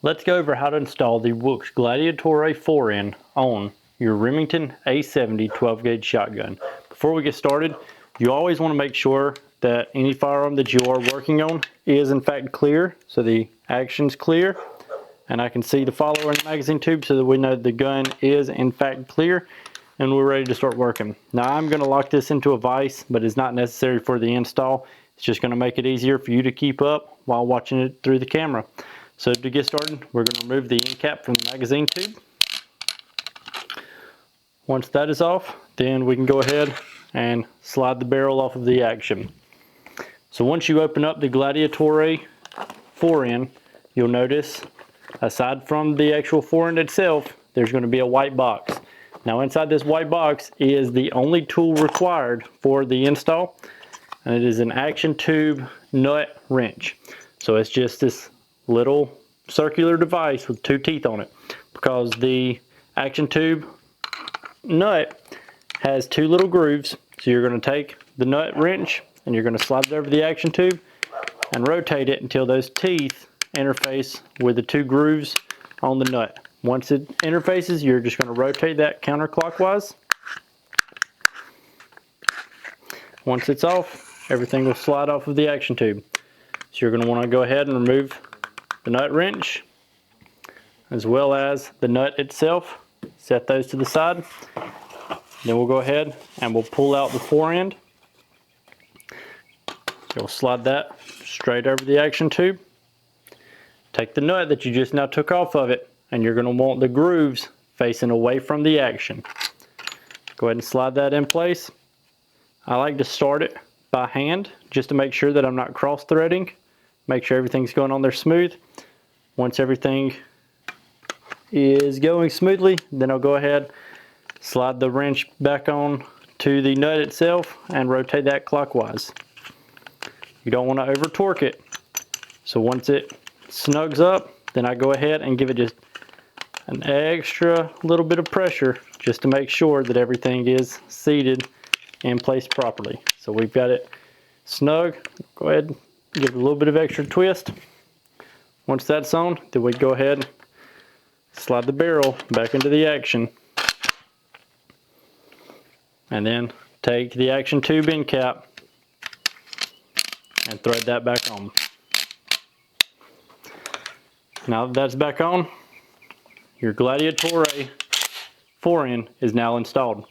Let's go over how to install the Wooks Gladiatore 4N on your Remington A70 12 gauge shotgun. Before we get started, you always want to make sure that any firearm that you are working on is in fact clear, so the action's clear, and I can see the follower in the magazine tube so that we know the gun is in fact clear and we're ready to start working. Now I'm going to lock this into a vise, but it's not necessary for the install. It's just going to make it easier for you to keep up while watching it through the camera. So to get started, we're going to remove the end cap from the magazine tube. Once that is off, then we can go ahead and slide the barrel off of the action. So once you open up the Gladiatore 4N, you'll notice, aside from the actual 4N itself, there's going to be a white box. Now inside this white box is the only tool required for the install, and it is an action tube nut wrench. So it's just this little circular device with two teeth on it, because the action tube nut has two little grooves. So you're going to take the nut wrench and you're going to slide it over the action tube and rotate it until those teeth interface with the two grooves on the nut. Once it interfaces, you're just going to rotate that counterclockwise. Once it's off, everything will slide off of the action tube. So you're going to want to go ahead and remove the nut wrench as well as the nut itself. Set those to the side. Then we'll go ahead and we'll pull out the fore end. You'll slide that straight over the action tube. Take the nut that you just now took off of it, and you're going to want the grooves facing away from the action. Go ahead and slide that in place. I like to start it by hand just to make sure that I'm not cross threading. Make sure everything's going on there smooth. Once everything is going smoothly, then I'll go ahead, slide the wrench back on to the nut itself and rotate that clockwise. You don't want to over torque it. So once it snugs up, then I go ahead and give it just an extra little bit of pressure just to make sure that everything is seated in place properly. So we've got it snug. Go ahead and give it a little bit of extra twist. Once that's on, then we go ahead and slide the barrel back into the action. And then take the action tube end cap and thread that back on. Now that that's back on, your Gladiatore 4N is now installed.